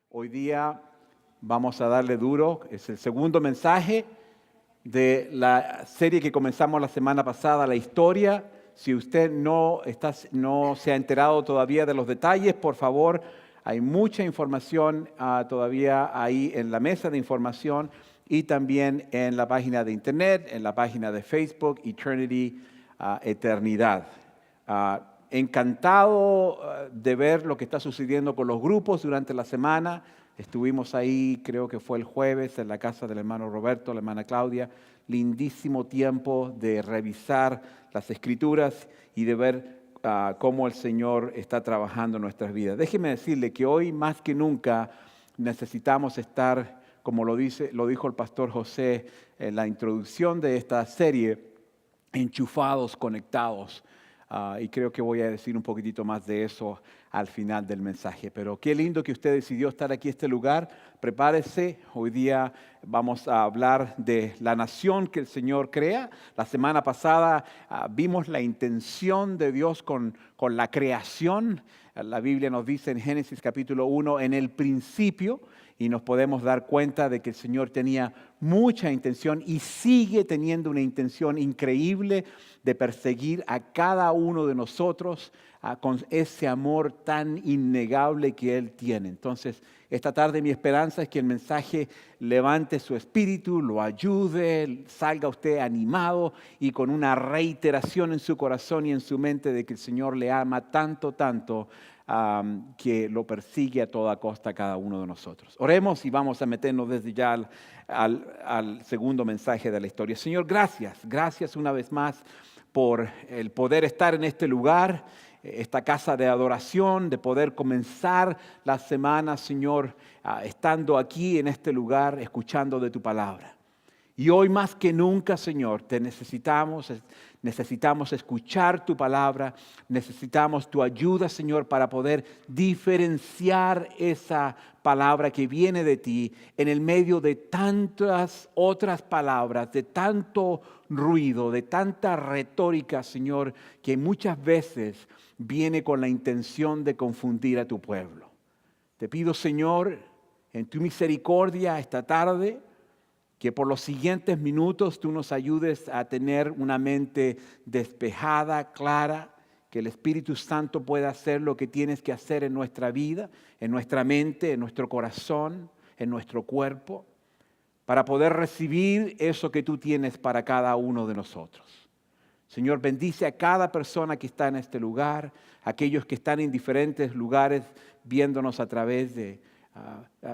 Hoy día vamos a darle duro, es el segundo mensaje de la serie que comenzamos la semana pasada, la historia. Si usted no se ha enterado todavía de los detalles, por favor, hay mucha información todavía ahí en la mesa de información y también en la página de internet, en la página de Facebook, Eternity, Eternidad. Encantado de ver lo que está sucediendo con los grupos durante la semana. Estuvimos ahí, creo que fue el jueves, en la casa del hermano Roberto, la hermana Claudia. Lindísimo tiempo de revisar las Escrituras y de ver cómo el Señor está trabajando en nuestras vidas. Déjeme decirle que hoy más que nunca necesitamos estar, como lo dijo el pastor José en la introducción de esta serie, enchufados, conectados. Y creo que voy a decir un poquitito más de eso al final del mensaje. Pero qué lindo que usted decidió estar aquí en este lugar. Prepárese, hoy día vamos a hablar de la nación que el Señor crea. La semana pasada vimos la intención de Dios con la creación. La Biblia nos dice en Génesis capítulo 1, en el principio, y nos podemos dar cuenta de que el Señor tenía mucha intención y sigue teniendo una intención increíble de perseguir a cada uno de nosotros con ese amor tan innegable que Él tiene. Entonces, esta tarde mi esperanza es que el mensaje levante su espíritu, lo ayude, salga usted animado y con una reiteración en su corazón y en su mente de que el Señor le ama tanto, tanto, que lo persigue a toda costa cada uno de nosotros. Oremos y vamos a meternos desde ya al segundo mensaje de la historia. Señor, gracias una vez más por el poder estar en este lugar, esta casa de adoración, de poder comenzar la semana, Señor, estando aquí en este lugar, escuchando de tu palabra. Y hoy más que nunca, Señor, te necesitamos escuchar tu palabra, necesitamos tu ayuda, Señor, para poder diferenciar esa palabra que viene de ti en el medio de tantas otras palabras, de tanto ruido, de tanta retórica, Señor, que muchas veces viene con la intención de confundir a tu pueblo. Te pido, Señor, en tu misericordia esta tarde, que por los siguientes minutos tú nos ayudes a tener una mente despejada, clara, que el Espíritu Santo pueda hacer lo que tienes que hacer en nuestra vida, en nuestra mente, en nuestro corazón, en nuestro cuerpo, para poder recibir eso que tú tienes para cada uno de nosotros. Señor, bendice a cada persona que está en este lugar, aquellos que están en diferentes lugares viéndonos a través de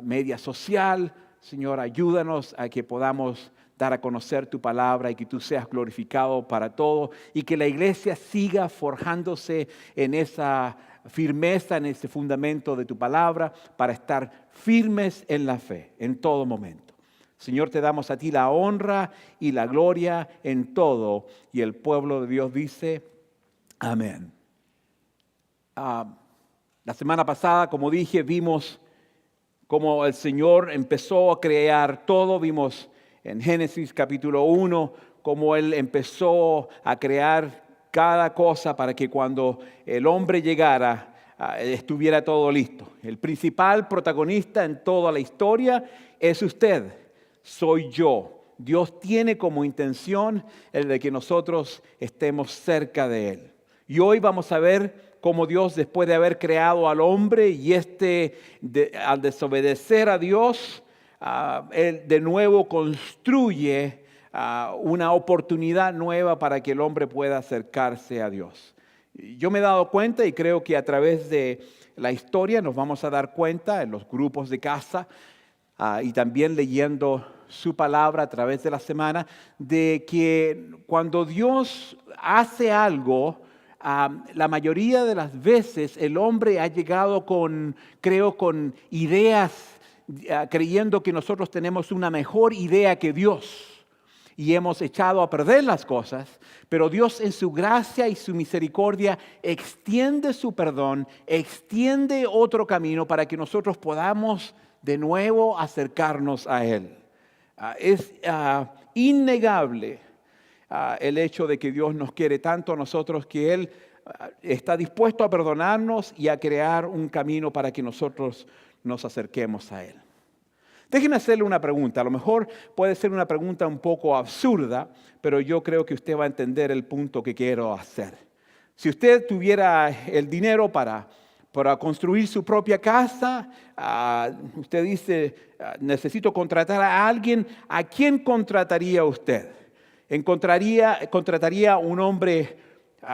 media social. Señor, ayúdanos a que podamos dar a conocer tu palabra y que tú seas glorificado para todo y que la iglesia siga forjándose en esa firmeza, en ese fundamento de tu palabra para estar firmes en la fe en todo momento. Señor, te damos a ti la honra y la gloria en todo. Y el pueblo de Dios dice, amén. La semana pasada, como dije, vimos cómo el Señor empezó a crear todo. Vimos en Génesis capítulo 1 cómo Él empezó a crear cada cosa para que cuando el hombre llegara estuviera todo listo. El principal protagonista en toda la historia es usted, soy yo. Dios tiene como intención el de que nosotros estemos cerca de Él. Y hoy vamos a ver cómo Dios, después de haber creado al hombre y al desobedecer a Dios, Él de nuevo construye una oportunidad nueva para que el hombre pueda acercarse a Dios. Yo me he dado cuenta y creo que a través de la historia nos vamos a dar cuenta en los grupos de casa y también leyendo su palabra a través de la semana, de que cuando Dios hace algo, la mayoría de las veces el hombre ha llegado con ideas, creyendo que nosotros tenemos una mejor idea que Dios. Y hemos echado a perder las cosas, pero Dios en su gracia y su misericordia extiende su perdón, extiende otro camino para que nosotros podamos de nuevo acercarnos a Él. Es innegable el hecho de que Dios nos quiere tanto a nosotros que Él está dispuesto a perdonarnos y a crear un camino para que nosotros nos acerquemos a Él. Déjenme hacerle una pregunta. A lo mejor puede ser una pregunta un poco absurda, pero yo creo que usted va a entender el punto que quiero hacer. Si usted tuviera el dinero para construir su propia casa, usted dice, necesito contratar a alguien, ¿a quién contrataría usted? ¿Contrataría un hombre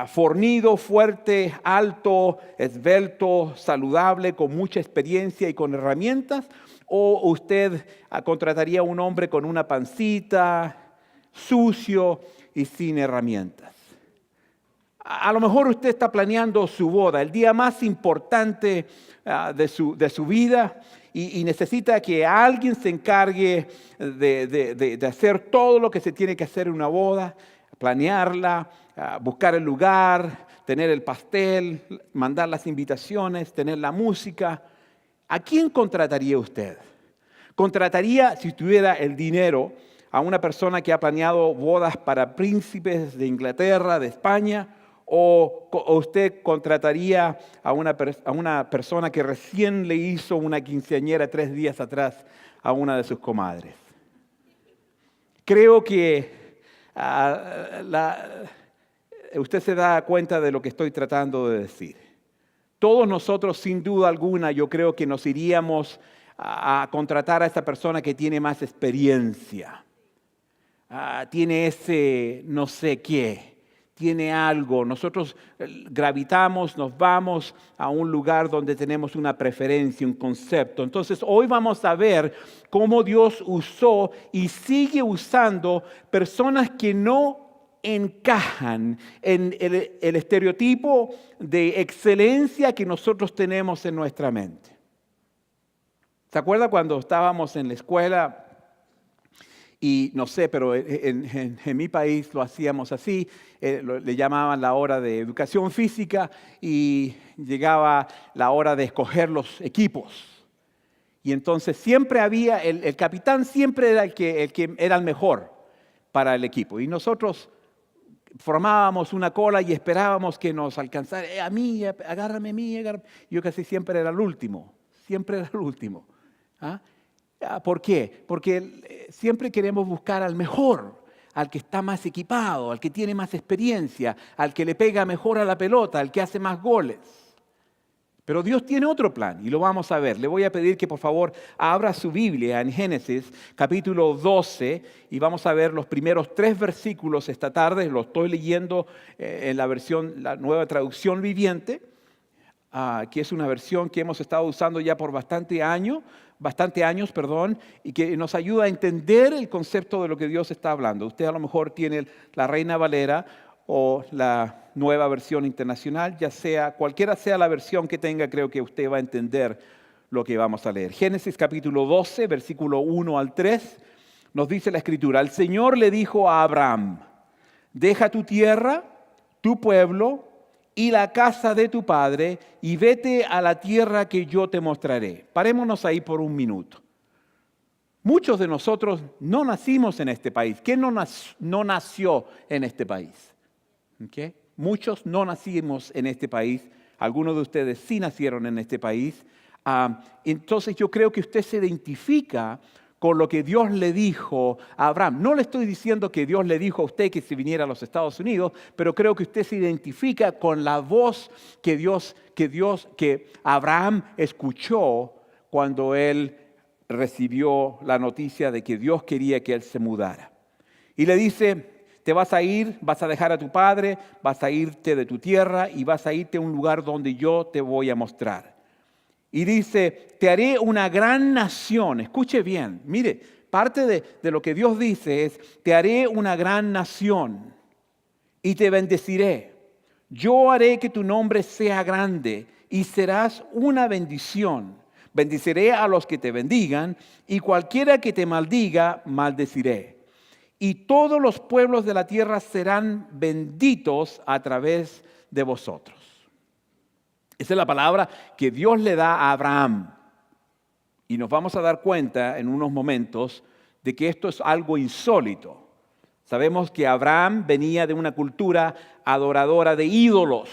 fornido, fuerte, alto, esbelto, saludable, con mucha experiencia y con herramientas? ¿O usted contrataría a un hombre con una pancita, sucio y sin herramientas? A lo mejor usted está planeando su boda, el día más importante de su vida, y necesita que alguien se encargue de hacer todo lo que se tiene que hacer en una boda, planearla, buscar el lugar, tener el pastel, mandar las invitaciones, tener la música. ¿A quién contrataría usted? ¿Contrataría, si tuviera el dinero, a una persona que ha planeado bodas para príncipes de Inglaterra, de España? ¿O usted contrataría a una persona que recién le hizo una quinceañera 3 días atrás a una de sus comadres? Creo que usted se da cuenta de lo que estoy tratando de decir. Todos nosotros, sin duda alguna, yo creo que nos iríamos a contratar a esa persona que tiene más experiencia. Tiene ese no sé qué. Tiene algo. Nosotros gravitamos, nos vamos a un lugar donde tenemos una preferencia, un concepto. Entonces, hoy vamos a ver cómo Dios usó y sigue usando personas que no encajan en el estereotipo de excelencia que nosotros tenemos en nuestra mente. ¿Se acuerda cuando estábamos en la escuela? Y no sé, pero en mi país lo hacíamos así, le llamaban la hora de educación física y llegaba la hora de escoger los equipos. Y entonces siempre había, el capitán siempre era el que era el mejor para el equipo. Y nosotros formábamos una cola y esperábamos que nos alcanzara. A mí, agárrame a mí, agárrame. Yo casi siempre era el último, ¿Ah? ¿Por qué? Porque siempre queremos buscar al mejor, al que está más equipado, al que tiene más experiencia, al que le pega mejor a la pelota, al que hace más goles. Pero Dios tiene otro plan y lo vamos a ver. Le voy a pedir que por favor abra su Biblia en Génesis capítulo 12 y vamos a ver los primeros 3 versículos esta tarde. Lo estoy leyendo en la nueva traducción viviente, que es una versión que hemos estado usando ya por bastante años, y que nos ayuda a entender el concepto de lo que Dios está hablando. Usted a lo mejor tiene la Reina Valera o la nueva versión internacional, ya sea, cualquiera sea la versión que tenga, creo que usted va a entender lo que vamos a leer. Génesis capítulo 12, versículo 1 al 3, nos dice la Escritura: el Señor le dijo a Abraham, deja tu tierra, tu pueblo y la casa de tu padre, y vete a la tierra que yo te mostraré. Parémonos ahí por un minuto. Muchos de nosotros no nacimos en este país. ¿Quién no nació en este país? ¿Okay? Muchos no nacimos en este país. Algunos de ustedes sí nacieron en este país. Entonces yo creo que usted se identifica con lo que Dios le dijo a Abraham. No le estoy diciendo que Dios le dijo a usted que se viniera a los Estados Unidos, pero creo que usted se identifica con la voz que Abraham escuchó cuando él recibió la noticia de que Dios quería que él se mudara. Y le dice: te vas a ir, vas a dejar a tu padre, vas a irte de tu tierra y vas a irte a un lugar donde yo te voy a mostrar. Y dice: te haré una gran nación. Escuche bien, mire, parte de lo que Dios dice es: te haré una gran nación y te bendeciré. Yo haré que tu nombre sea grande y serás una bendición. Bendeciré a los que te bendigan y cualquiera que te maldiga, maldeciré. Y todos los pueblos de la tierra serán benditos a través de vosotros. Esa es la palabra que Dios le da a Abraham. Y nos vamos a dar cuenta en unos momentos de que esto es algo insólito. Sabemos que Abraham venía de una cultura adoradora de ídolos.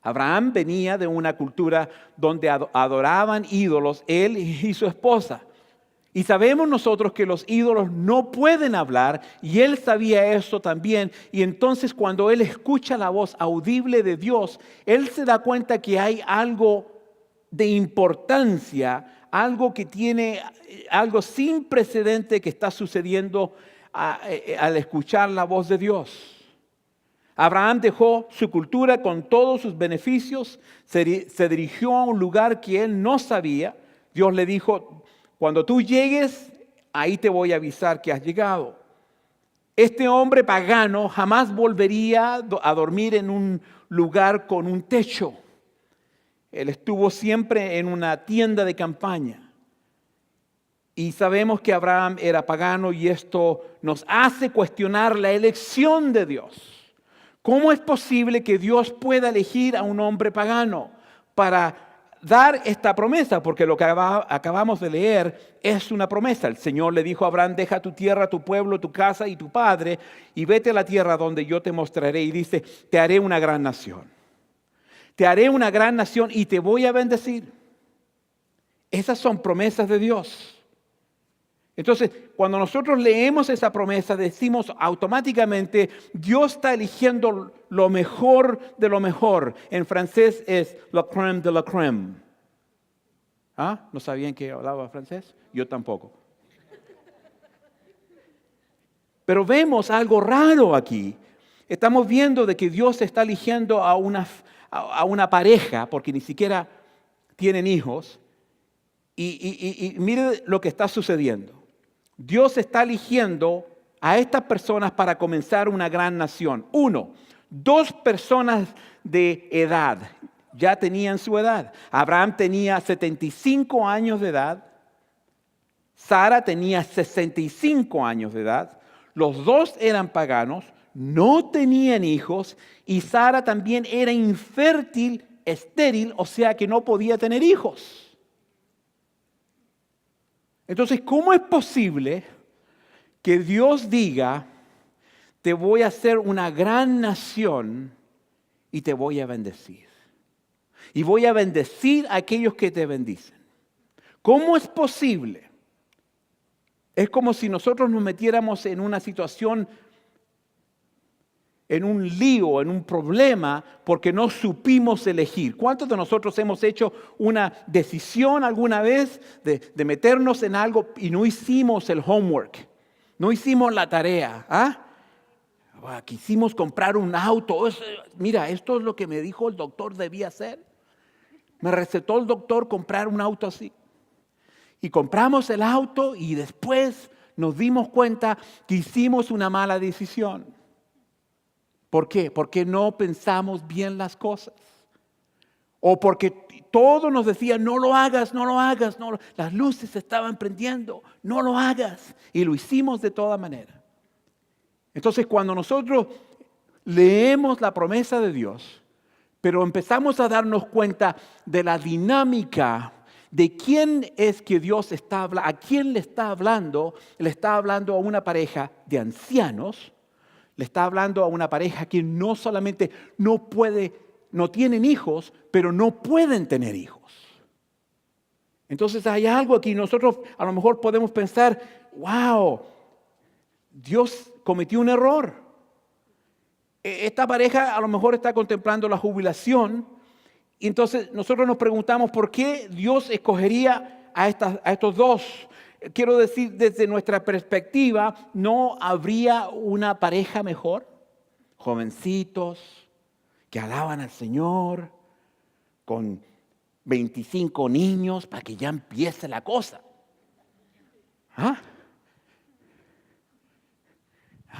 Abraham venía de una cultura donde adoraban ídolos, él y su esposa. Y sabemos nosotros que los ídolos no pueden hablar, y él sabía eso también. Y entonces cuando él escucha la voz audible de Dios, él se da cuenta que hay algo de importancia, algo que tiene, algo sin precedente que está sucediendo al escuchar la voz de Dios. Abraham dejó su cultura con todos sus beneficios, se dirigió a un lugar que él no sabía. Dios le dijo: cuando tú llegues, ahí te voy a avisar que has llegado. Este hombre pagano jamás volvería a dormir en un lugar con un techo. Él estuvo siempre en una tienda de campaña. Y sabemos que Abraham era pagano, y esto nos hace cuestionar la elección de Dios. ¿Cómo es posible que Dios pueda elegir a un hombre pagano para dar esta promesa? Porque lo que acabamos de leer es una promesa. El Señor le dijo a Abraham: deja tu tierra, tu pueblo, tu casa y tu padre, y vete a la tierra donde yo te mostraré. Y dice: te haré una gran nación. Te haré una gran nación y te voy a bendecir. Esas son promesas de Dios. Entonces, cuando nosotros leemos esa promesa, decimos automáticamente: Dios está eligiendo lo mejor de lo mejor. En francés es la crème de la crème. ¿Ah? ¿No sabían que hablaba francés? Yo tampoco. Pero vemos algo raro aquí. Estamos viendo de que Dios está eligiendo a una pareja, porque ni siquiera tienen hijos. Y mire lo que está sucediendo. Dios está eligiendo a estas personas para comenzar una gran nación. 1, 2 personas de edad, ya tenían su edad. Abraham tenía 75 años de edad. Sara tenía 65 años de edad. Los dos eran paganos, no tenían hijos, y Sara también era infértil, estéril, o sea que no podía tener hijos. Entonces, ¿cómo es posible que Dios diga: te voy a hacer una gran nación y te voy a bendecir? Y voy a bendecir a aquellos que te bendicen. ¿Cómo es posible? Es como si nosotros nos metiéramos en una situación, en un lío, en un problema, porque no supimos elegir. ¿Cuántos de nosotros hemos hecho una decisión alguna vez de meternos en algo y no hicimos el homework? No hicimos la tarea. Quisimos comprar un auto. Mira, esto es lo que me dijo el doctor debía hacer. Me recetó el doctor comprar un auto así. Y compramos el auto y después nos dimos cuenta que hicimos una mala decisión. ¿Por qué? Porque no pensamos bien las cosas. O porque todo nos decía: no lo hagas, no lo hagas. Las luces se estaban prendiendo, no lo hagas. Y lo hicimos de toda manera. Entonces, cuando nosotros leemos la promesa de Dios, pero empezamos a darnos cuenta de la dinámica de quién es que Dios está hablando, a quién le está hablando a una pareja de ancianos. Le está hablando a una pareja que no solamente no tienen hijos, pero no pueden tener hijos. Entonces hay algo aquí. Nosotros a lo mejor podemos pensar: wow, Dios cometió un error. Esta pareja a lo mejor está contemplando la jubilación. Y entonces nosotros nos preguntamos: ¿por qué Dios escogería a estos dos? Quiero decir, desde nuestra perspectiva, ¿no habría una pareja mejor? Jovencitos que alaban al Señor, con 25 niños, para que ya empiece la cosa.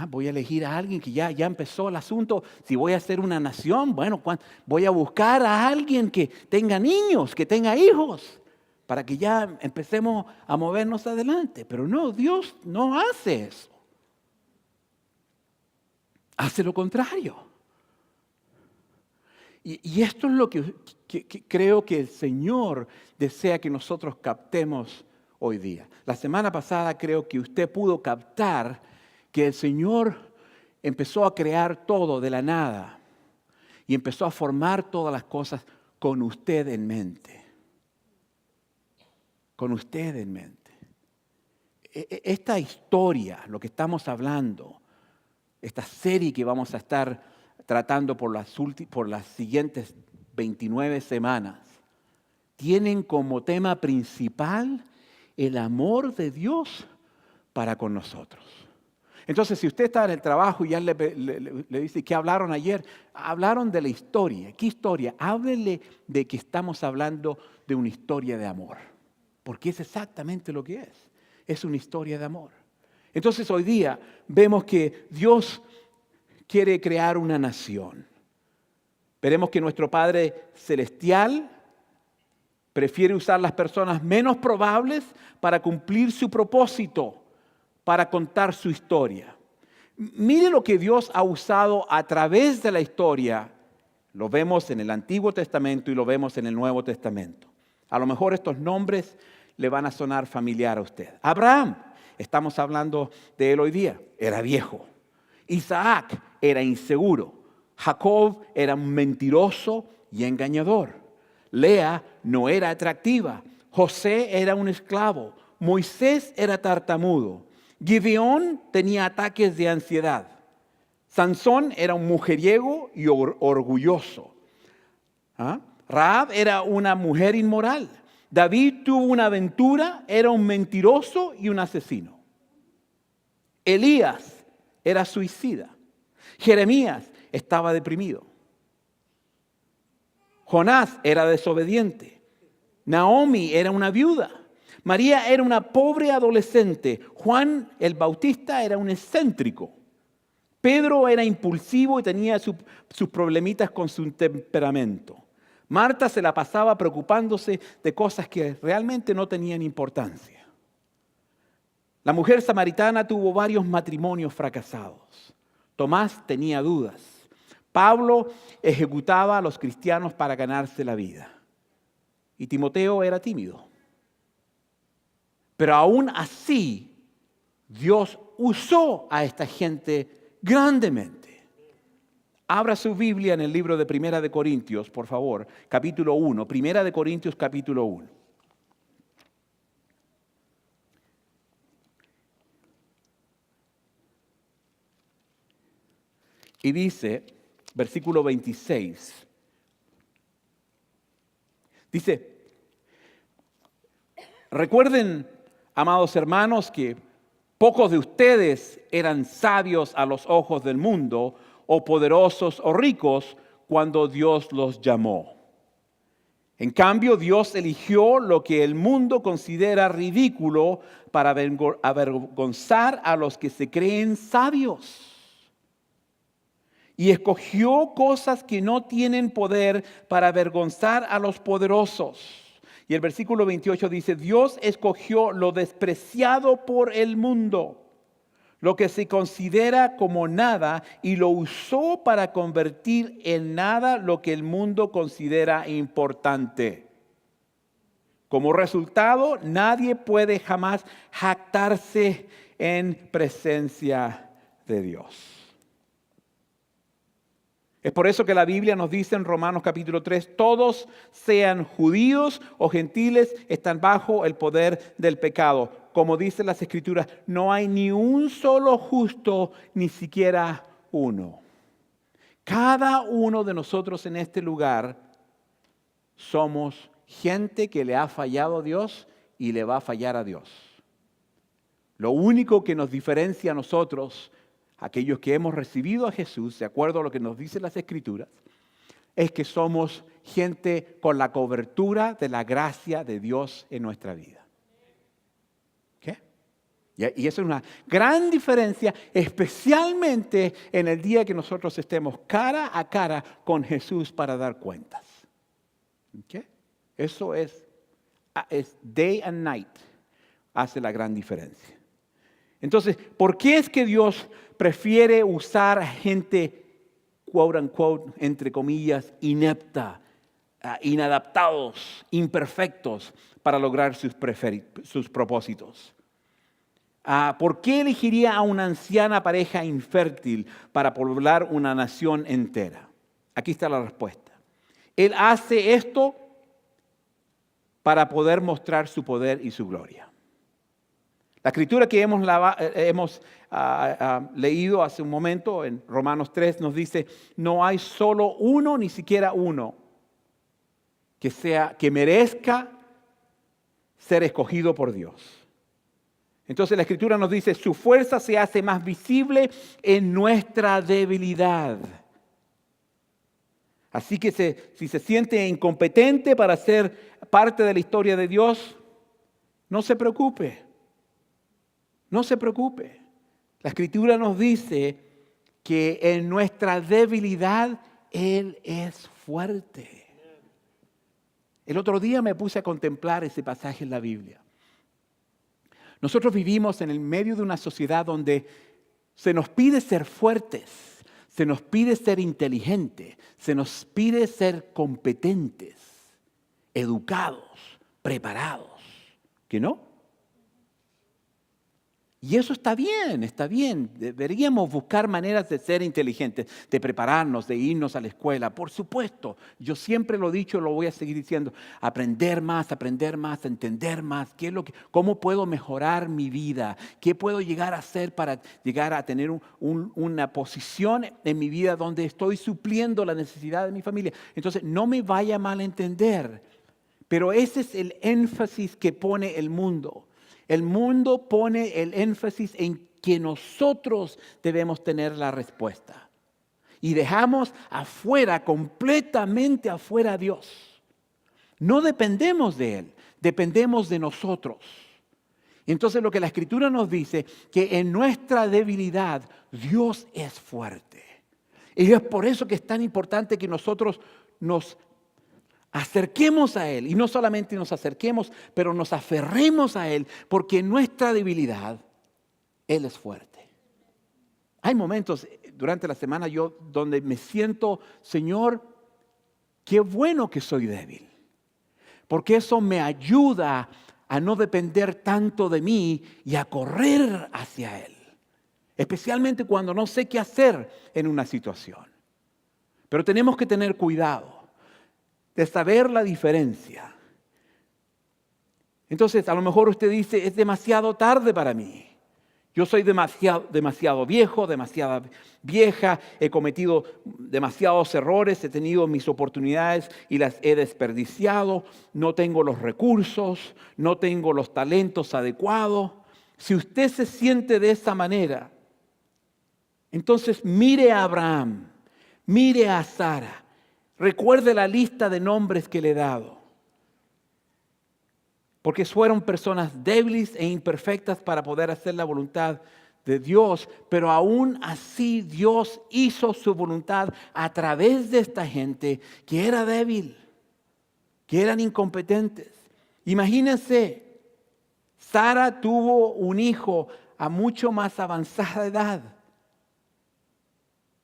Voy a elegir a alguien que ya empezó el asunto. Si voy a hacer una nación, bueno, voy a buscar a alguien que tenga niños, que tenga hijos, para que ya empecemos a movernos adelante. Pero no, Dios no hace eso. Hace lo contrario. Y esto es lo que creo que el Señor desea que nosotros captemos hoy día. La semana pasada creo que usted pudo captar que el Señor empezó a crear todo de la nada. y empezó a formar todas las cosas con usted en mente. Con usted en mente. Esta historia, lo que estamos hablando, esta serie que vamos a estar tratando por las siguientes 29 semanas, tienen como tema principal el amor de Dios para con nosotros. Entonces, si usted está en el trabajo y ya le dice, ¿qué hablaron ayer? Hablaron de la historia. ¿Qué historia? Háblenle de que estamos hablando de una historia de amor. Porque es exactamente lo que es. Es una historia de amor. Entonces, hoy día vemos que Dios quiere crear una nación. Veremos que nuestro Padre Celestial prefiere usar las personas menos probables para cumplir su propósito, para contar su historia. Mire lo que Dios ha usado a través de la historia. Lo vemos en el Antiguo Testamento y lo vemos en el Nuevo Testamento. A lo mejor estos nombres le van a sonar familiar a usted. Abraham, estamos hablando de él hoy día, era viejo. Isaac era inseguro. Jacob era un mentiroso y engañador. Lea no era atractiva. José era un esclavo. Moisés era tartamudo. Gideón tenía ataques de ansiedad. Sansón era un mujeriego y orgulloso. Rahab era una mujer inmoral. David tuvo una aventura, era un mentiroso y un asesino. Elías era suicida. Jeremías estaba deprimido. Jonás era desobediente. Naomi era una viuda. María era una pobre adolescente. Juan el Bautista era un excéntrico. Pedro era impulsivo y tenía sus problemitas con su temperamento. Marta se la pasaba preocupándose de cosas que realmente no tenían importancia. La mujer samaritana tuvo varios matrimonios fracasados. Tomás tenía dudas. Pablo ejecutaba a los cristianos para ganarse la vida. Y Timoteo era tímido. Pero aún así, Dios usó a esta gente grandemente. Abra su Biblia en el libro de Primera de Corintios, por favor, capítulo 1. Primera de Corintios, capítulo 1. Y dice, versículo 26, dice, recuerden, amados hermanos, que pocos de ustedes eran sabios a los ojos del mundo, o poderosos o ricos, cuando Dios los llamó. En cambio, Dios eligió lo que el mundo considera ridículo para avergonzar a los que se creen sabios. Y escogió cosas que no tienen poder para avergonzar a los poderosos. Y el versículo 28 dice, Dios escogió lo despreciado por el mundo, lo que se considera como nada, y lo usó para convertir en nada lo que el mundo considera importante. Como resultado, nadie puede jamás jactarse en presencia de Dios. Es por eso que la Biblia nos dice en Romanos capítulo 3, todos sean judíos o gentiles, están bajo el poder del pecado. Como dicen las Escrituras, no hay ni un solo justo, ni siquiera uno. Cada uno de nosotros en este lugar somos gente que le ha fallado a Dios y le va a fallar a Dios. Lo único que nos diferencia a nosotros, aquellos que hemos recibido a Jesús, de acuerdo a lo que nos dicen las Escrituras, es que somos gente con la cobertura de la gracia de Dios en nuestra vida. ¿Qué? Y eso es una gran diferencia, especialmente en el día que nosotros estemos cara a cara con Jesús para dar cuentas. ¿Qué? Eso es day and night, hace la gran diferencia. Entonces, ¿por qué es que Dios prefiere usar a gente, quote unquote, entre comillas, inepta, inadaptados, imperfectos, para lograr sus propósitos? ¿Por qué elegiría a una anciana pareja infértil para poblar una nación entera? Aquí está la respuesta. Él hace esto para poder mostrar su poder y su gloria. La escritura que hemos leído hace un momento en Romanos 3 nos dice, no hay solo uno, ni siquiera uno, que merezca ser escogido por Dios. Entonces la escritura nos dice, su fuerza se hace más visible en nuestra debilidad. Así que si se siente incompetente para ser parte de la historia de Dios, no se preocupe. No se preocupe. La escritura nos dice que en nuestra debilidad Él es fuerte. El otro día me puse a contemplar ese pasaje en la Biblia. Nosotros vivimos en el medio de una sociedad donde se nos pide ser fuertes, se nos pide ser inteligentes, se nos pide ser competentes, educados, preparados. ¿Que no? Y eso está bien. Deberíamos buscar maneras de ser inteligentes, de prepararnos, de irnos a la escuela. Por supuesto, yo siempre lo he dicho, lo voy a seguir diciendo. Aprender más, entender más. ¿Cómo puedo mejorar mi vida? ¿Qué puedo llegar a hacer para llegar a tener una posición en mi vida donde estoy supliendo la necesidad de mi familia? Entonces, no me vaya mal a entender. Pero ese es el énfasis que pone el mundo. El mundo pone el énfasis en que nosotros debemos tener la respuesta. Y dejamos afuera, completamente afuera a Dios. No dependemos de Él, dependemos de nosotros. Entonces lo que la Escritura nos dice, que en nuestra debilidad Dios es fuerte. Y es por eso que es tan importante que nosotros nos acerquemos a Él, y no solamente nos acerquemos, pero nos aferremos a Él, porque en nuestra debilidad Él es fuerte. Hay momentos durante la semana donde me siento, Señor, qué bueno que soy débil, porque eso me ayuda a no depender tanto de mí y a correr hacia Él, especialmente cuando no sé qué hacer en una situación. Pero tenemos que tener cuidado de saber la diferencia. Entonces, a lo mejor usted dice, es demasiado tarde para mí. Yo soy demasiado viejo, demasiado vieja, he cometido demasiados errores, he tenido mis oportunidades y las he desperdiciado, no tengo los recursos, no tengo los talentos adecuados. Si usted se siente de esa manera, entonces mire a Abraham, mire a Sara. Recuerde la lista de nombres que le he dado. Porque fueron personas débiles e imperfectas para poder hacer la voluntad de Dios. Pero aún así Dios hizo su voluntad a través de esta gente que era débil, que eran incompetentes. Imagínense, Sara tuvo un hijo a mucho más avanzada edad,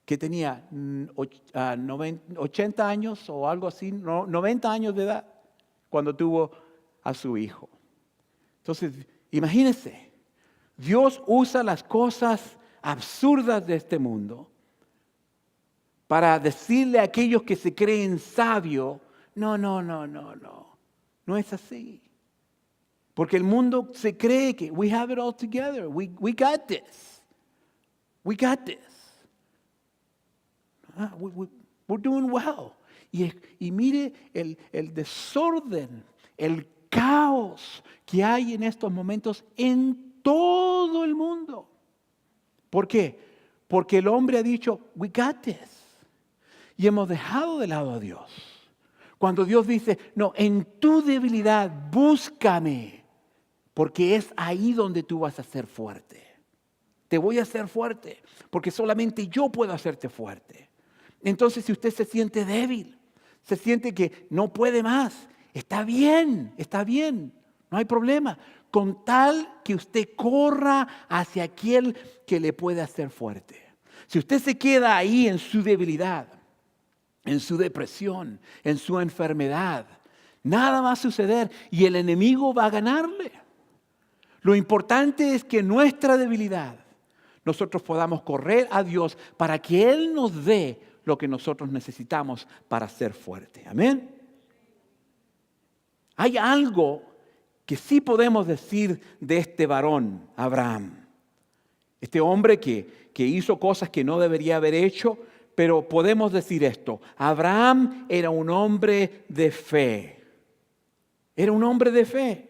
que tenía 80 años o algo así, 90 años de edad, cuando tuvo a su hijo. Entonces, imagínense, Dios usa las cosas absurdas de este mundo para decirle a aquellos que se creen sabios, no es así. Porque el mundo se cree que we have it all together, we got this, we got this. We're doing well. Y mire el desorden, el caos que hay en estos momentos en todo el mundo. ¿Por qué? Porque el hombre ha dicho, we got this. Y hemos dejado de lado a Dios. Cuando Dios dice, no, en tu debilidad búscame, porque es ahí donde tú vas a ser fuerte. Te voy a hacer fuerte, porque solamente yo puedo hacerte fuerte. Entonces, si usted se siente débil, se siente que no puede más, está bien, no hay problema. Con tal que usted corra hacia aquel que le puede hacer fuerte. Si usted se queda ahí en su debilidad, en su depresión, en su enfermedad, nada va a suceder y el enemigo va a ganarle. Lo importante es que en nuestra debilidad nosotros podamos correr a Dios para que Él nos dé lo que nosotros necesitamos para ser fuertes. Amén. Hay algo que sí podemos decir de este varón, Abraham. Este hombre que hizo cosas que no debería haber hecho, pero podemos decir esto: Abraham era un hombre de fe. Era un hombre de fe.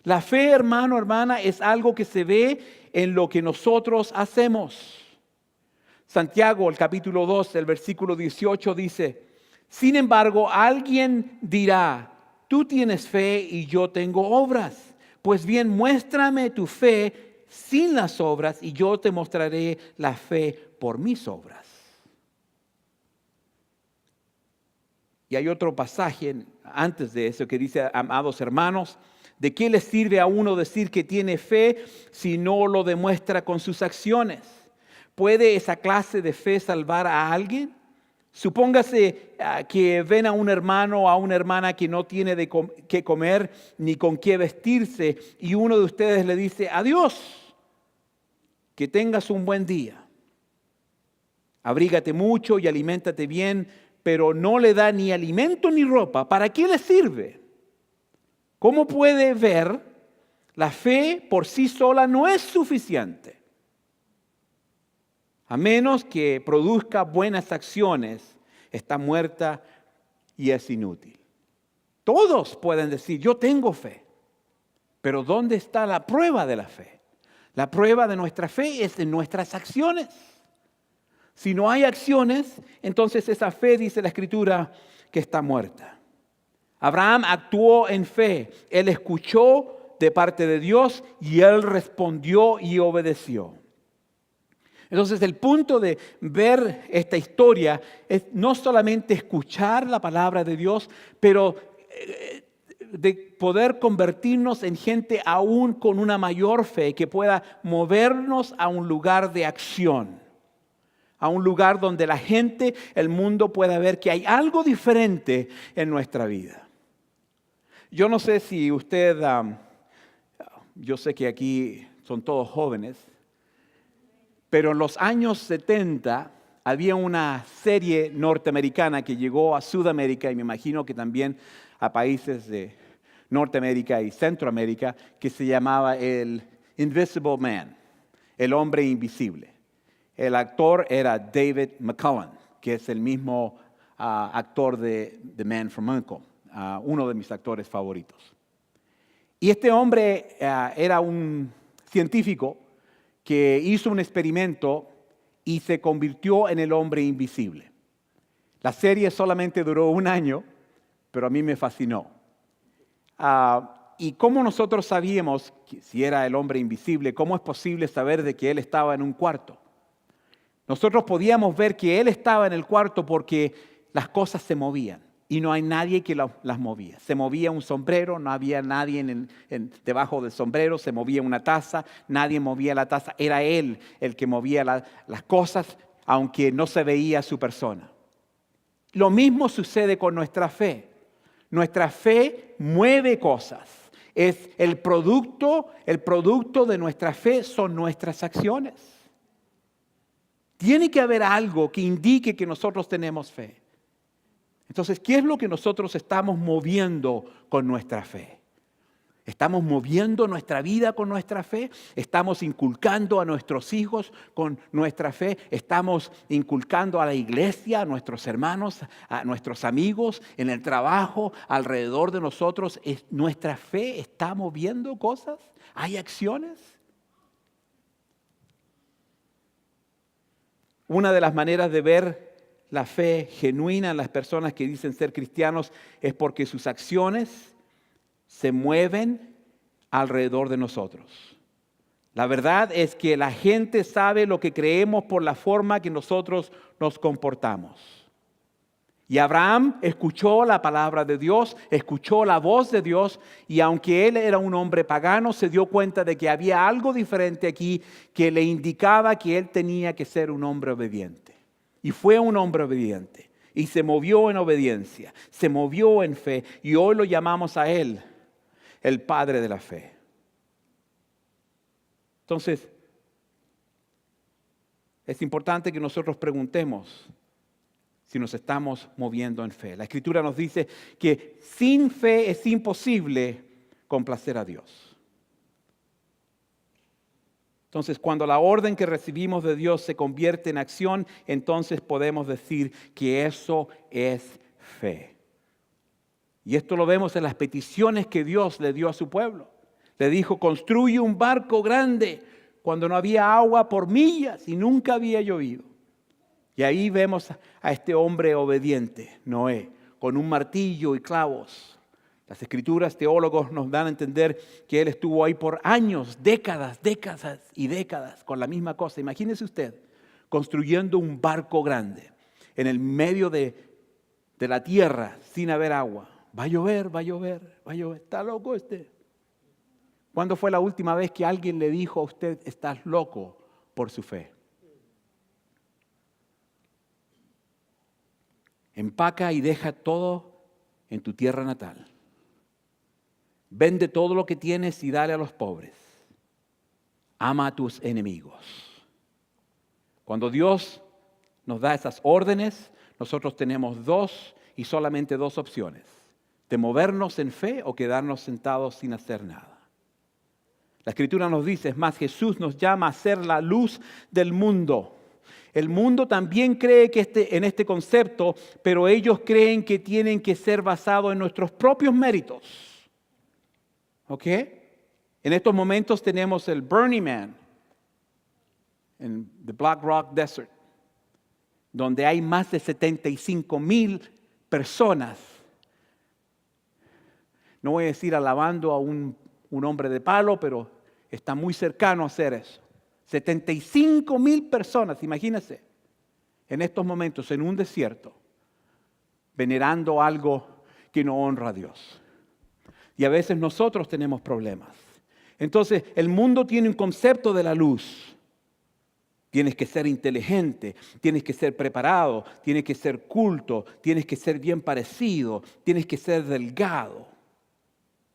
La fe, hermano, hermana, es algo que se ve en lo que nosotros hacemos. Santiago, el capítulo 2, el versículo 18 dice: sin embargo, alguien dirá, tú tienes fe y yo tengo obras. Pues bien, muéstrame tu fe sin las obras y yo te mostraré la fe por mis obras. Y hay otro pasaje antes de eso que dice: amados hermanos, ¿de qué le sirve a uno decir que tiene fe si no lo demuestra con sus acciones? ¿Puede esa clase de fe salvar a alguien? Supóngase que ven a un hermano o a una hermana que no tiene qué comer ni con qué vestirse y uno de ustedes le dice: adiós, que tengas un buen día. Abrígate mucho y aliméntate bien, pero no le da ni alimento ni ropa. ¿Para qué le sirve? ¿Cómo puede ver? La fe por sí sola no es suficiente. A menos que produzca buenas acciones, está muerta y es inútil. Todos pueden decir: yo tengo fe. Pero ¿dónde está la prueba de la fe? La prueba de nuestra fe es en nuestras acciones. Si no hay acciones, entonces esa fe, dice la Escritura, que está muerta. Abraham actuó en fe. Él escuchó de parte de Dios y él respondió y obedeció. Entonces, el punto de ver esta historia es no solamente escuchar la palabra de Dios, pero de poder convertirnos en gente aún con una mayor fe que pueda movernos a un lugar de acción, a un lugar donde la gente, el mundo pueda ver que hay algo diferente en nuestra vida. Yo no sé si usted, yo sé que aquí son todos jóvenes, pero en los años 70 había una serie norteamericana que llegó a Sudamérica y me imagino que también a países de Norteamérica y Centroamérica, que se llamaba el Invisible Man, el hombre invisible. El actor era David McCullough, que es el mismo actor de The Man from U.N.C.L.E., uno de mis actores favoritos. Y este hombre era un científico que hizo un experimento y se convirtió en el hombre invisible. La serie solamente duró 1 año, pero a mí me fascinó. Y cómo nosotros sabíamos que si era el hombre invisible, ¿cómo es posible saber de que él estaba en un cuarto? Nosotros podíamos ver que él estaba en el cuarto porque las cosas se movían. Y no hay nadie que las movía. Se movía un sombrero, no había nadie debajo del sombrero, se movía una taza, nadie movía la taza. Era él el que movía las cosas, aunque no se veía su persona. Lo mismo sucede con nuestra fe. Nuestra fe mueve cosas. Es el producto de nuestra fe son nuestras acciones. Tiene que haber algo que indique que nosotros tenemos fe. Entonces, ¿qué es lo que nosotros estamos moviendo con nuestra fe? ¿Estamos moviendo nuestra vida con nuestra fe? ¿Estamos inculcando a nuestros hijos con nuestra fe? ¿Estamos inculcando a la iglesia, a nuestros hermanos, a nuestros amigos, en el trabajo, alrededor de nosotros? ¿Nuestra fe está moviendo cosas? ¿Hay acciones? Una de las maneras de ver la fe genuina en las personas que dicen ser cristianos es porque sus acciones se mueven alrededor de nosotros. La verdad es que la gente sabe lo que creemos por la forma que nosotros nos comportamos. Y Abraham escuchó la palabra de Dios, escuchó la voz de Dios, y aunque él era un hombre pagano, se dio cuenta de que había algo diferente aquí que le indicaba que él tenía que ser un hombre obediente. Y fue un hombre obediente y se movió en obediencia, se movió en fe y hoy lo llamamos a él el padre de la fe. Entonces, es importante que nosotros preguntemos, si nos estamos moviendo en fe. La Escritura nos dice que sin fe es imposible complacer a Dios. Entonces, cuando la orden que recibimos de Dios se convierte en acción, entonces podemos decir que eso es fe. Y esto lo vemos en las peticiones que Dios le dio a su pueblo. Le dijo, construye un barco grande cuando no había agua por millas y nunca había llovido. Y ahí vemos a este hombre obediente, Noé, con un martillo y clavos. Las escrituras, teólogos nos dan a entender que él estuvo ahí por años, décadas y décadas con la misma cosa. Imagínese usted construyendo un barco grande en el medio de la tierra sin haber agua. Va a llover. Está loco este. ¿Cuándo fue la última vez que alguien le dijo a usted, estás loco por su fe? Empaca y deja todo en tu tierra natal. Vende todo lo que tienes y dale a los pobres. Ama a tus enemigos. Cuando Dios nos da esas órdenes, nosotros tenemos solamente dos opciones: de movernos en fe o quedarnos sentados sin hacer nada. La Escritura nos dice, es más, Jesús nos llama a ser la luz del mundo. El mundo también cree en este concepto, pero ellos creen que tienen que ser basados en nuestros propios méritos. ¿Ok? En estos momentos tenemos el Burning Man en the Black Rock Desert, donde hay más de 75,000 personas. No voy a decir alabando a un hombre de palo, pero está muy cercano a hacer eso. 75,000 personas, imagínense, en estos momentos en un desierto, venerando algo que no honra a Dios. Y a veces nosotros tenemos problemas. Entonces, el mundo tiene un concepto de la luz. Tienes que ser inteligente, tienes que ser preparado, tienes que ser culto, tienes que ser bien parecido, tienes que ser delgado.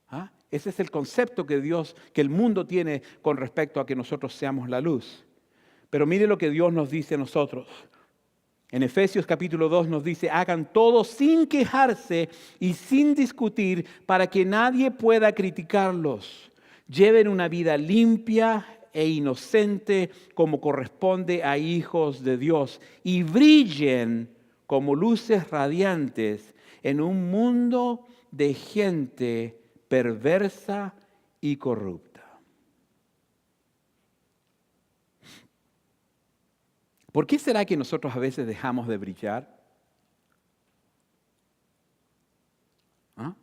¿Ah? Ese es el concepto que el mundo tiene con respecto a que nosotros seamos la luz. Pero mire lo que Dios nos dice a nosotros. En Efesios capítulo 2 nos dice, hagan todo sin quejarse y sin discutir para que nadie pueda criticarlos. Lleven una vida limpia e inocente como corresponde a hijos de Dios y brillen como luces radiantes en un mundo de gente perversa y corrupta. ¿Por qué será que nosotros a veces dejamos de brillar? ¿Ah?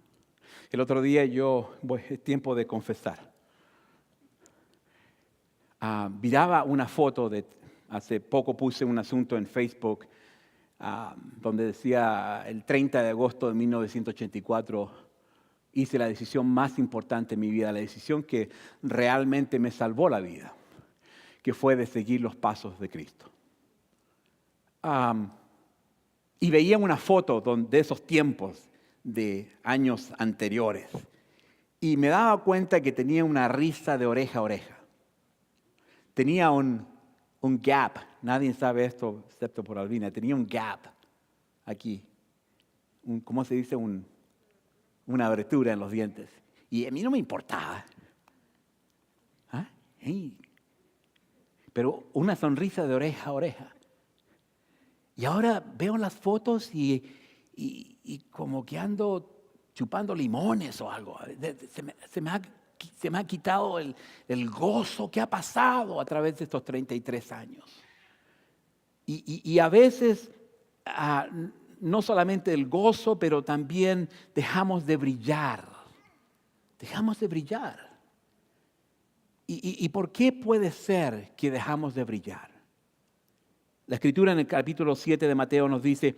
El otro día es tiempo de confesar. Miraba una foto hace poco puse un asunto en Facebook donde decía el 30 de agosto de 1984 hice la decisión más importante en mi vida, la decisión que realmente me salvó la vida, que fue de seguir los pasos de Cristo. Y veía una foto de esos tiempos de años anteriores y me daba cuenta que tenía una risa de oreja a oreja. Tenía un gap, nadie sabe esto excepto por Albina, tenía un gap aquí, ¿cómo se dice? Una abertura en los dientes. Y a mí no me importaba. ¿Ah? Hey. Pero una sonrisa de oreja a oreja. Y ahora veo las fotos y como que ando chupando limones o algo. Se me ha quitado el gozo que ha pasado a través de estos 33 años. Y a veces no solamente el gozo, pero también dejamos de brillar. Dejamos de brillar. ¿Y por qué puede ser que dejamos de brillar? La Escritura en el capítulo 7 de Mateo nos dice,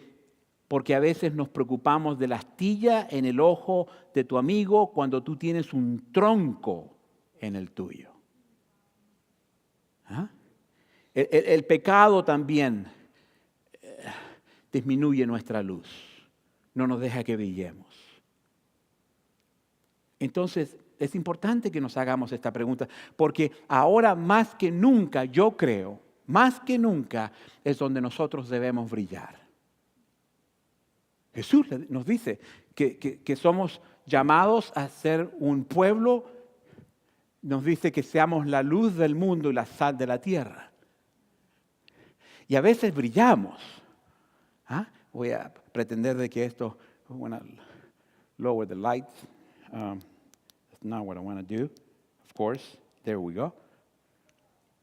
porque a veces nos preocupamos de la astilla en el ojo de tu amigo cuando tú tienes un tronco en el tuyo. ¿Ah? El pecado también disminuye nuestra luz, no nos deja que brillemos. Entonces, es importante que nos hagamos esta pregunta, porque ahora más que nunca, yo creo, más que nunca, es donde nosotros debemos brillar. Jesús nos dice que somos llamados a ser un pueblo, nos dice que seamos la luz del mundo y la sal de la tierra. Y a veces brillamos. ¿Ah? Voy a pretender de que esto, I want to lower the lights. That's not what I want to do. Of course, there we go.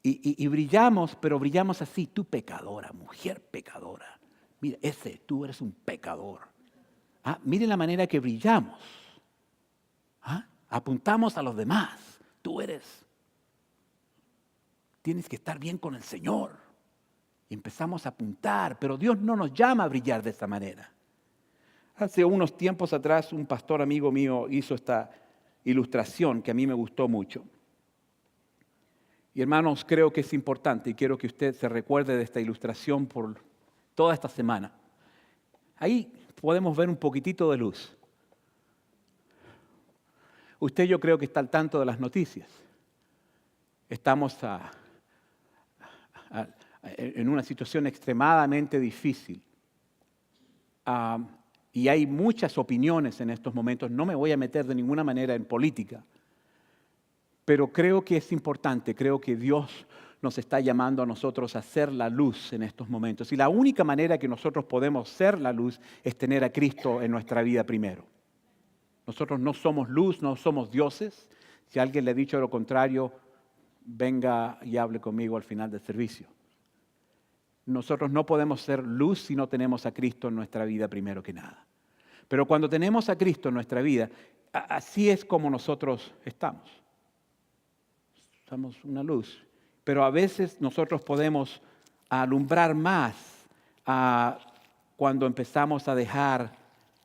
Y brillamos, pero brillamos así, tú pecadora, mujer pecadora. Mira, tú eres un pecador. Miren la manera que brillamos. Apuntamos a los demás. Tienes que estar bien con el Señor. Y empezamos a apuntar, pero Dios no nos llama a brillar de esta manera. Hace unos tiempos atrás, un pastor amigo mío hizo esta ilustración que a mí me gustó mucho. Y hermanos, creo que es importante y quiero que usted se recuerde de esta ilustración por toda esta semana. Ahí podemos ver un poquitito de luz. Usted yo creo que está al tanto de las noticias. Estamos en una situación extremadamente difícil. Y hay muchas opiniones en estos momentos. No me voy a meter de ninguna manera en política. Pero creo que es importante, creo que Dios nos está llamando a nosotros a ser la luz en estos momentos. Y la única manera que nosotros podemos ser la luz es tener a Cristo en nuestra vida primero. Nosotros no somos luz, no somos dioses. Si alguien le ha dicho lo contrario, venga y hable conmigo al final del servicio. Nosotros no podemos ser luz si no tenemos a Cristo en nuestra vida primero que nada. Pero cuando tenemos a Cristo en nuestra vida, así es como nosotros estamos. Somos una luz. Pero a veces nosotros podemos alumbrar más cuando empezamos a dejar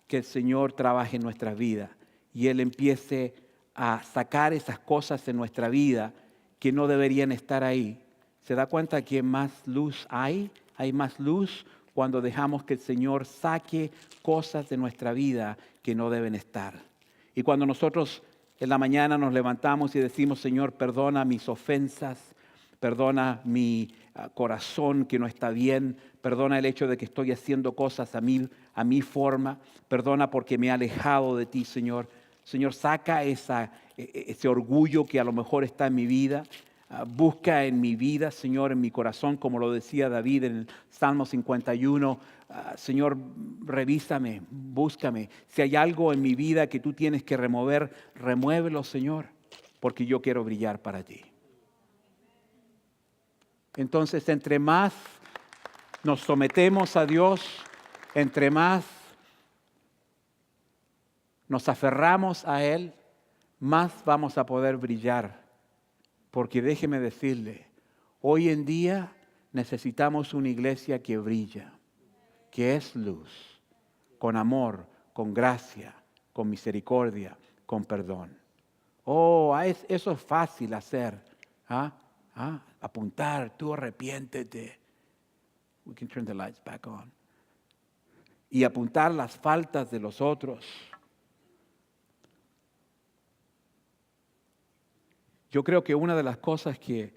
que el Señor trabaje en nuestra vida y Él empiece a sacar esas cosas en nuestra vida que no deberían estar ahí. ¿Se da cuenta que más luz hay? Hay más luz cuando dejamos que el Señor saque cosas de nuestra vida que no deben estar. Y cuando nosotros en la mañana nos levantamos y decimos, Señor, perdona mis ofensas, perdona mi corazón que no está bien, perdona el hecho de que estoy haciendo cosas a mi forma, perdona porque me he alejado de ti, Señor. Señor, saca ese orgullo que a lo mejor está en mi vida. Busca en mi vida, Señor, en mi corazón, como lo decía David en el Salmo 51. Señor, revísame, búscame. Si hay algo en mi vida que tú tienes que remover, remuévelo, Señor, porque yo quiero brillar para ti. Entonces, entre más nos sometemos a Dios, entre más nos aferramos a Él, más vamos a poder brillar. Porque déjeme decirle, hoy en día necesitamos una iglesia que brilla, que es luz, con amor, con gracia, con misericordia, con perdón. Eso es fácil hacer. Apuntar, tú arrepiéntete. We can turn the lights back on. Y apuntar las faltas de los otros. Yo creo que una de las cosas que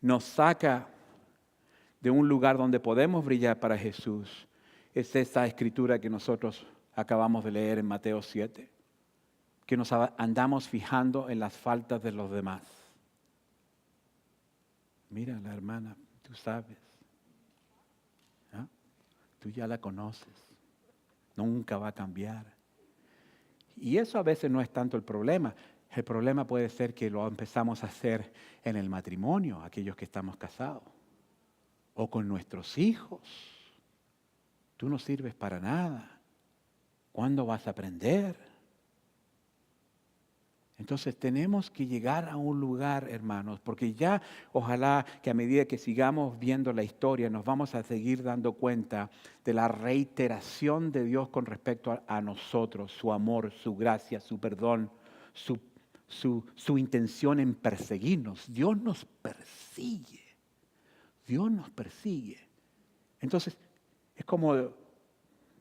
nos saca de un lugar donde podemos brillar para Jesús es esa escritura que nosotros acabamos de leer en Mateo 7, que nos andamos fijando en las faltas de los demás. Mira, la hermana, tú sabes, tú ya la conoces, nunca va a cambiar. Y eso a veces no es tanto el problema. El problema puede ser que lo empezamos a hacer en el matrimonio, aquellos que estamos casados, o con nuestros hijos. Tú no sirves para nada. ¿Cuándo vas a aprender? Entonces tenemos que llegar a un lugar, hermanos, porque ya ojalá que a medida que sigamos viendo la historia nos vamos a seguir dando cuenta de la reiteración de Dios con respecto a nosotros, su amor, su gracia, su perdón, su intención en perseguirnos. Dios nos persigue. Dios nos persigue. Entonces, es como,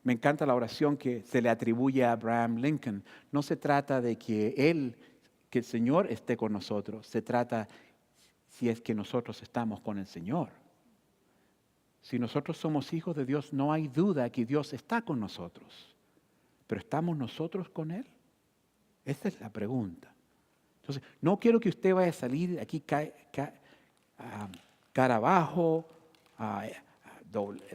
me encanta la oración que se le atribuye a Abraham Lincoln. No se trata de que el Señor esté con nosotros. Se trata si es que nosotros estamos con el Señor. Si nosotros somos hijos de Dios, no hay duda que Dios está con nosotros. pero ¿estamos nosotros con Él? Esa es la pregunta. Entonces, no quiero que usted vaya a salir aquí cara abajo,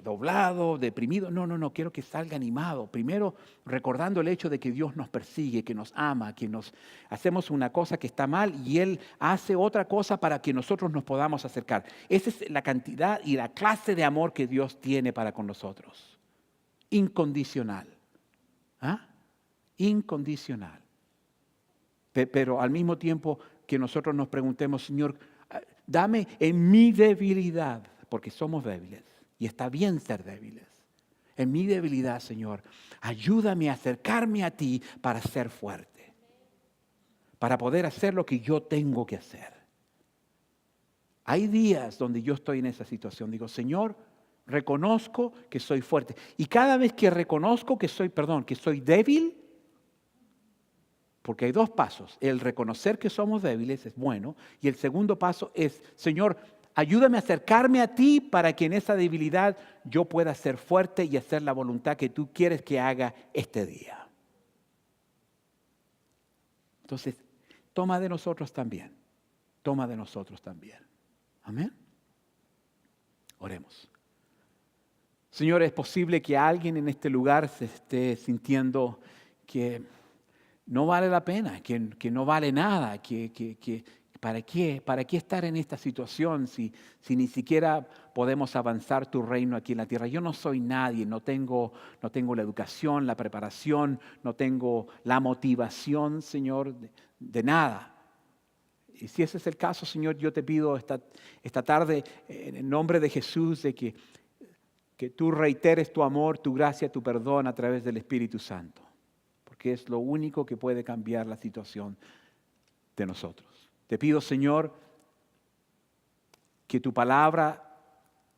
doblado, deprimido. No, quiero que salga animado. Primero, recordando el hecho de que Dios nos persigue, que nos ama, que nos hacemos una cosa que está mal y Él hace otra cosa para que nosotros nos podamos acercar. Esa es la cantidad y la clase de amor que Dios tiene para con nosotros. Incondicional. ¿Ah? Incondicional. Pero al mismo tiempo que nosotros nos preguntemos, Señor, dame en mi debilidad, porque somos débiles y está bien ser débiles. En mi debilidad, Señor, ayúdame a acercarme a ti para ser fuerte, para poder hacer lo que yo tengo que hacer. Hay días donde yo estoy en esa situación. Digo, Señor, reconozco que soy fuerte. Y cada vez que reconozco que soy débil, porque hay dos pasos. El reconocer que somos débiles es bueno. Y el segundo paso es, Señor, ayúdame a acercarme a ti para que en esa debilidad yo pueda ser fuerte y hacer la voluntad que tú quieres que haga este día. Entonces, toma de nosotros también. Toma de nosotros también. Amén. Oremos. Señor, es posible que alguien en este lugar se esté sintiendo que no vale la pena, que no vale nada, ¿para qué estar en esta situación si ni siquiera podemos avanzar tu reino aquí en la tierra? Yo no soy nadie, no tengo la educación, la preparación, no tengo la motivación, Señor, de nada. Y si ese es el caso, Señor, yo te pido esta tarde, en el nombre de Jesús, de que tú reiteres tu amor, tu gracia, tu perdón a través del Espíritu Santo. Porque es lo único que puede cambiar la situación de nosotros. Te pido, Señor, que tu palabra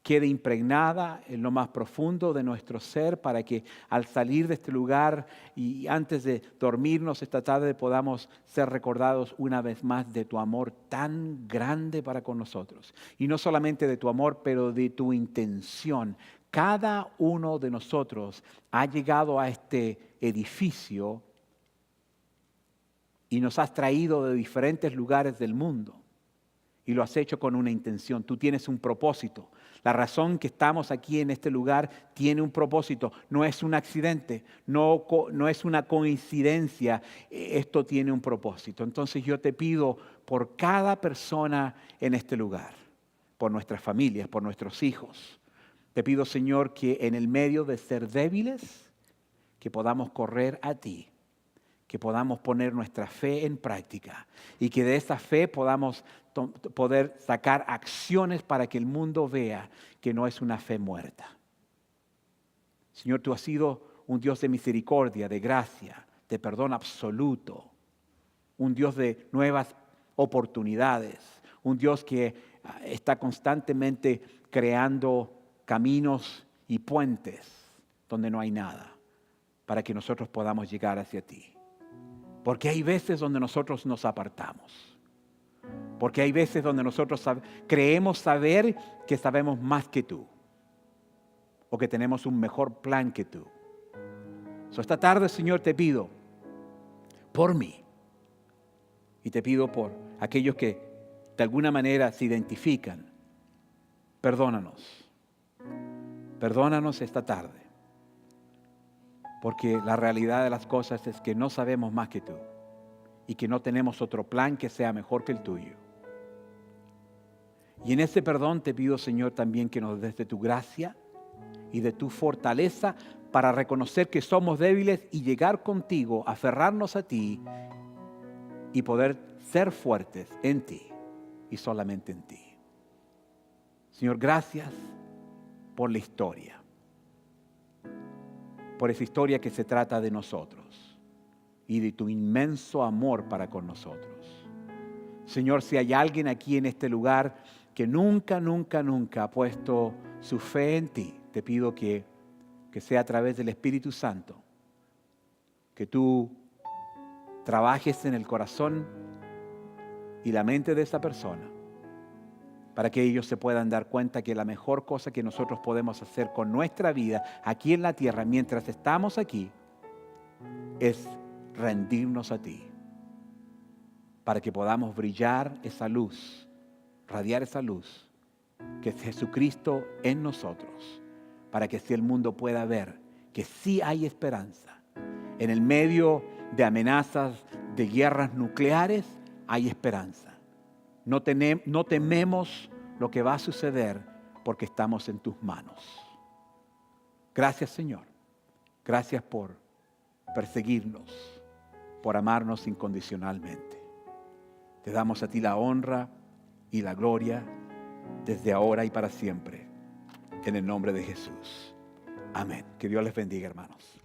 quede impregnada en lo más profundo de nuestro ser para que al salir de este lugar y antes de dormirnos esta tarde podamos ser recordados una vez más de tu amor tan grande para con nosotros. Y no solamente de tu amor, pero de tu intención. Cada uno de nosotros ha llegado a este edificio y nos has traído de diferentes lugares del mundo y lo has hecho con una intención. Tú tienes un propósito. La razón que estamos aquí en este lugar tiene un propósito. No es un accidente, no es una coincidencia. Esto tiene un propósito. Entonces yo te pido por cada persona en este lugar, por nuestras familias, por nuestros hijos. Te pido, Señor, que en el medio de ser débiles, que podamos correr a ti, que podamos poner nuestra fe en práctica y que de esa fe podamos poder sacar acciones para que el mundo vea que no es una fe muerta. Señor, tú has sido un Dios de misericordia, de gracia, de perdón absoluto, un Dios de nuevas oportunidades, un Dios que está constantemente creando caminos y puentes donde no hay nada, para que nosotros podamos llegar hacia ti. Porque hay veces donde nosotros nos apartamos. Porque hay veces donde nosotros creemos saber que sabemos más que tú. O que tenemos un mejor plan que tú. Esta tarde, Señor, te pido por mí. Y te pido por aquellos que de alguna manera se identifican. Perdónanos. Perdónanos esta tarde. Porque la realidad de las cosas es que no sabemos más que tú. Y que no tenemos otro plan que sea mejor que el tuyo. Y en ese perdón te pido, Señor, también que nos des de tu gracia y de tu fortaleza para reconocer que somos débiles y llegar contigo, aferrarnos a ti y poder ser fuertes en ti y solamente en ti. Señor, gracias por la historia. Por esa historia que se trata de nosotros y de tu inmenso amor para con nosotros. Señor, si hay alguien aquí en este lugar que nunca ha puesto su fe en ti, te pido que sea a través del Espíritu Santo, que tú trabajes en el corazón y la mente de esa persona, para que ellos se puedan dar cuenta que la mejor cosa que nosotros podemos hacer con nuestra vida aquí en la tierra, mientras estamos aquí, es rendirnos a ti, para que podamos brillar esa luz, radiar esa luz, que es Jesucristo en nosotros, para que así el mundo pueda ver que sí hay esperanza. En el medio de amenazas de guerras nucleares hay esperanza. No tememos lo que va a suceder porque estamos en tus manos. Gracias, Señor. Gracias por perseguirnos, por amarnos incondicionalmente. Te damos a ti la honra y la gloria desde ahora y para siempre. En el nombre de Jesús. Amén. Que Dios les bendiga, hermanos.